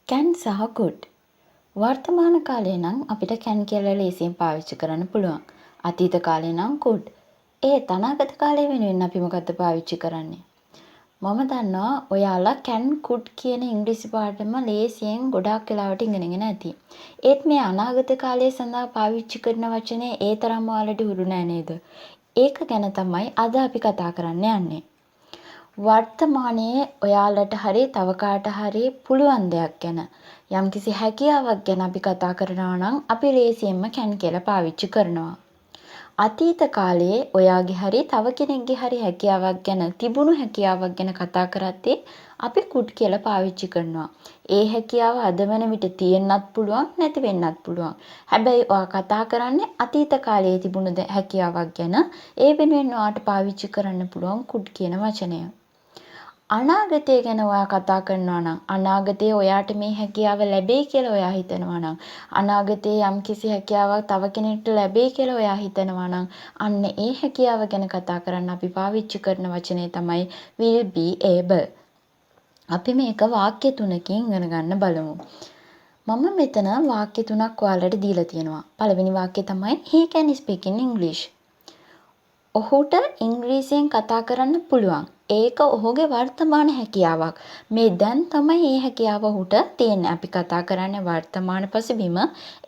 can සහ could. වර්තමාන කාලේ නම් අපිට can කියලා ලේසියෙන් පාවිච්චි කරන්න පුළුවන්. අතීත කාලේ නම් could. ඒත් අනාගත කාලේ වෙනුවෙන් අපි මොකද්ද පාවිච්චි කරන්නේ? මම දන්නවා ඔයාලා can could කියන ඉංග්‍රීසි පාඩම ලේසියෙන් ගොඩාක් වෙලාවට ඉගෙනගෙන ඇති. ඒත් මේ අනාගත කාලය සඳහා පාවිච්චි කරන වචනේ ඒ තරම්ම ඔයාලට හුරු නෑ නේද? ඒක ගැන තමයි අද අපි කතා කරන්න යන්නේ. වර්තමානයේ ඔයාලට හරි තව කාට හරි පුළුවන් දෙයක් ගැන යම්කිසි හැකියාවක් ගැන අපි කතා කරනවා නම් අපි ලේසියෙන්ම can කියලා පාවිච්චි කරනවා. අතීත කාලයේ ඔයාගේ හරි තව කෙනෙක්ගේ හරි හැකියාවක් ගැන තිබුණු හැකියාවක් ගැන කතා කරද්දී අපි could කියලා පාවිච්චි කරනවා. ඒ හැකියාව අද වෙන විට තියෙන්නත් පුළුවන් නැති වෙන්නත් පුළුවන්. හැබැයි ඔයා කතා කරන්නේ අතීත කාලයේ තිබුණු හැකියාවක් ගැන. ඒ වෙනුවෙන් ඔයාට පාවිච්චි කරන්න පුළුවන් could කියන වචනය. අනාගතය ගැන ඔයා කතා කරනවා නම් අනාගතයේ ඔයාට මේ හැකියාව ලැබෙයි කියලා ඔයා හිතනවා නම් අනාගතයේ යම්කිසි හැකියාවක් තව කෙනෙක්ට ලැබෙයි කියලා ඔයා හිතනවා නම් අන්න ඒ හැකියාව ගැන කතා කරන්න අපි පාවිච්චි කරන වචනේ තමයි will be able. අපි මේක වාක්‍ය තුනකින් ඉගෙන ගන්න බලමු. මම මෙතන වාක්‍ය තුනක් ඔයාලට දීලා තියෙනවා. පළවෙනි වාක්‍යය තමයි he can speak in English. ඔහුට ඉංග්‍රීසියෙන් කතා කරන්න පුළුවන්. ඒක ඔහුගේ වර්තමාන හැකියාවක්. මේ දැන් තමයි මේ හැකියාව ඔහුට තියෙන්නේ. අපි කතා කරන්නේ වර්තමාන පසුබිම.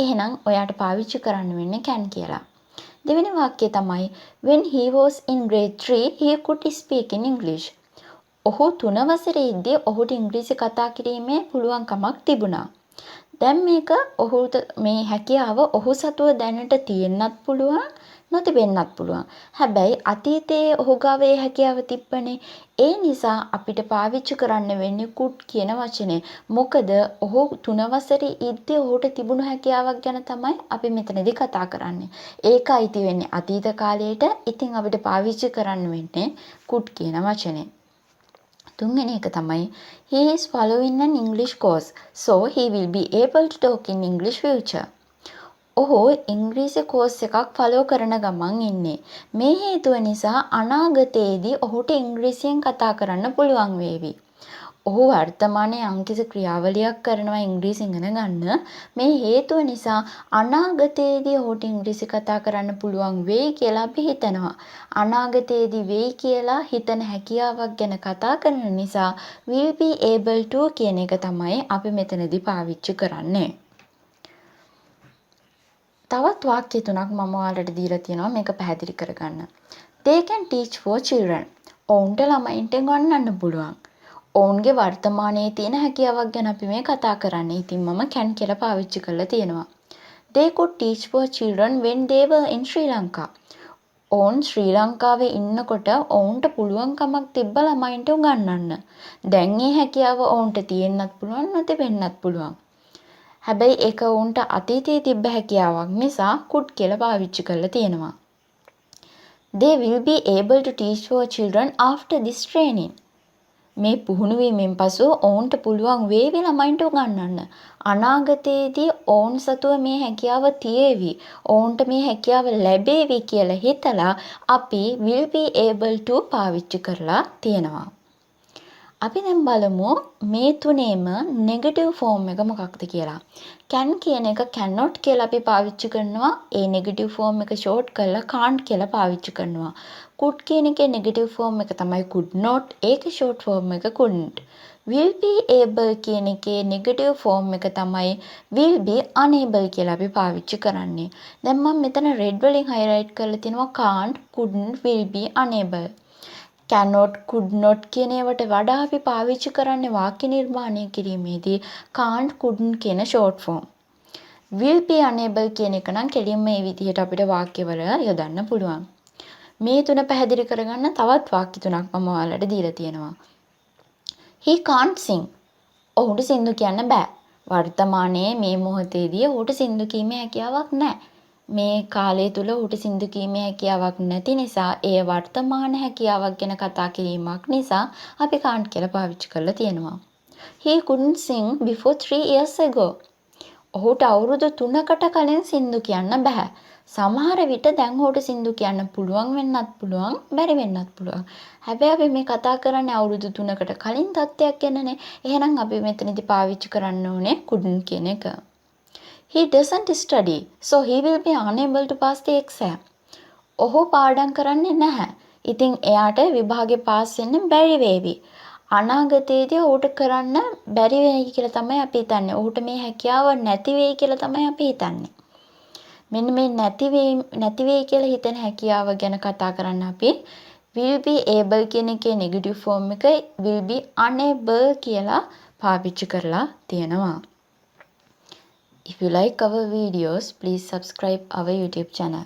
එහෙනම් ඔයාට පාවිච්චි කරන්න වෙන්නේ can කියලා. දෙවෙනි වාක්‍යය තමයි when he was in grade 3 he could speak in English. ඔහු 3 වසරේ ඉද්දී ඔහුට ඉංග්‍රීසි කතා කිරීමේ පුළුවන්කමක් තිබුණා. දැන් මේක ඔහුට මේ හැකියාව ඔහු සතුව දැනට තියෙන්නත් පුළුවන් නොතිබෙන්නත් පුළුවන්. හැබැයි අතීතයේ ඔහු ගාව ඒ හැකියාව තිබ්බනේ. ඒ නිසා අපිට පාවිච්චි කරන්න වෙන්නේ could කියන වචනේ. මොකද ඔහු 3 වසරේ ඉද්දී ඔහුට තිබුණු හැකියාවක් ගැන තමයි අපි මෙතනදී කතා කරන්නේ. ඒක අයිති වෙන්නේ අතීත කාලයට. ඉතින් අපිට පාවිච්චි කරන්න වෙන්නේ could කියන වචනේ. තුන්වෙනි එක තමයි he is following an English course so he will be able to talk in English future. ඔහු ඉංග්‍රීසි කෝස් එකක් ෆලෝ කරන ගමන් ඉන්නේ. මේ හේතුව නිසා අනාගතයේදී ඔහුට ඉංග්‍රීසියෙන් කතා කරන්න පුළුවන් වේවි. ඔහු වර්තමානයේ යම්කිසි ක්‍රියාවලියක් කරනවා ඉංග්‍රීසි ඉගෙන ගන්න. මේ හේතුව නිසා අනාගතයේදී ඔහුට ඉංග්‍රීසි කතා කරන්න පුළුවන් වෙයි කියලා අපි හිතනවා. අනාගතයේදී වෙයි කියලා හිතන හැකියාවක් ගැන කතා කරන නිසා will be able to කියන එක තමයි අපි මෙතනදී පාවිච්චි කරන්නේ. තවත් වාක්‍ය තුනක් මම ඔයාලට දීලා තියෙනවා මේක පැහැදිලි කරගන්න. They can teach for children. ඔවුන්ට ළමයින්ට ගන්නන්න පුළුවන්. ඔවුන්ගේ වර්තමානයේ තියෙන හැකියාවක් ගැන අපි මේ කතා කරන්නේ. ඉතින් මම can කියලා පාවිච්චි කරලා තියෙනවා. They could teach for children when they were in Sri Lanka. ඔවුන් ශ්‍රී ලංකාවේ ඉන්නකොට ඔවුන්ට පුළුවන්කමක් තිබ්බ ළමයින්ට උගන්වන්න. දැන් මේ හැකියාව ඔවුන්ට තියෙන්නත් පුළුවන් නැතිවෙන්නත් පුළුවන්. හැබැයි ඒක ඔවුන්ට අතීතයේ තිබ්බ හැකියාවක් නිසා could කියලා පාවිච්චි කරලා තියෙනවා. They will be able to teach for children after this training. මේ පුහුණු වීමෙන් පසු ඔවුන්ට පුළුවන් වේවි ළමයින්ට උගන්වන්න. අනාගතයේදී ඔවුන් සතුව මේ හැකියාව තියේවි. ඔවුන්ට මේ හැකියාව ලැබේවි කියලා හිතලා අපි will be able to පාවිච්චි කරලා තියෙනවා. අපි දැන් බලමු මේ තුනේම නෙගටිව් ෆෝම් එක මොකක්ද කියලා. can කියන එක cannot කියලා අපි පාවිච්චි කරනවා. ඒ නෙගටිව් ෆෝම් එක ෂෝට් කරලා can't කියලා පාවිච්චි කරනවා. could කියන එකේ නෙගටිව් ෆෝම් එක තමයි could not. ඒකේ ෂෝට් ෆෝම් එක couldn't. will be able කියන එකේ නෙගටිව් ෆෝම් එක තමයි will be unable කියලා අපි පාවිච්චි කරන්නේ. දැන් මම මෙතන red වලින් highlight කරලා තිනවා can't, couldn't, will be, unable. cannot, could not කියන ඒවාට වඩා අපි පාවිච්චි කරන්නේ වාක්‍ය නිර්මාණය කිරීමේදී can't, couldn't කියන short form. will be unable කියන එක නම් කෙලින්ම මේ විදිහට අපිට වාක්‍යවල යොදන්න පුළුවන්. මේ තුන පැහැදිලි කරගන්න තවත් වාක්‍ය තුනක් මම ඔයාලට දීලා තියෙනවා. he can't sing. ඔහුට සින්දු කියන්න බෑ. වර්තමානයේ මේ මොහොතේදී ඔහුට සින්දු කීමේ හැකියාවක් නැහැ. මේ කාලය තුල ඔහුට සින්දු කීමේ හැකියාවක් නැති නිසා ඒ වර්තමාන හැකියාවක් ගැන කතා කිරීමක් නිසා අපි can't කියලා පාවිච්චි කරලා තියෙනවා. He couldn't sing before 3 years ago. ඔහුට අවුරුදු 3කට කලින් සින්දු කියන්න බෑ. සමහර විට දැන් ඔහුට සින්දු කියන්න පුළුවන් වෙන්නත් පුළුවන්, බැරි වෙන්නත් පුළුවන්. හැබැයි අපි මේ කතා කරන්නේ අවුරුදු 3කට කලින් තත්ත්වයක් ගැනනේ. එහෙනම් අපි මෙතනදී පාවිච්චි කරන්න ඕනේ couldn't කියන එක. He doesn't study, so he will be unable to pass the exam. ඔහු පාඩම් කරන්නේ නැහැ. ඉතින් එයාට විභාගේ පාස් වෙන්න බැරි වේවි. අනාගතයේදී ඔහුට කරන්න බැරි වෙයි කියලා තමයි අපි හිතන්නේ. ඔහුට මේ හැකියාව නැති වෙයි කියලා තමයි අපි හිතන්නේ. මෙන්න මේ නැති වෙයි කියලා හිතන හැකියාව ගැන කතා කරන්න අපි will be able කියන එකේ negative form එක will be unable කියලා පාවිච්චි කරලා තියෙනවා. If you like our videos, please subscribe our YouTube channel.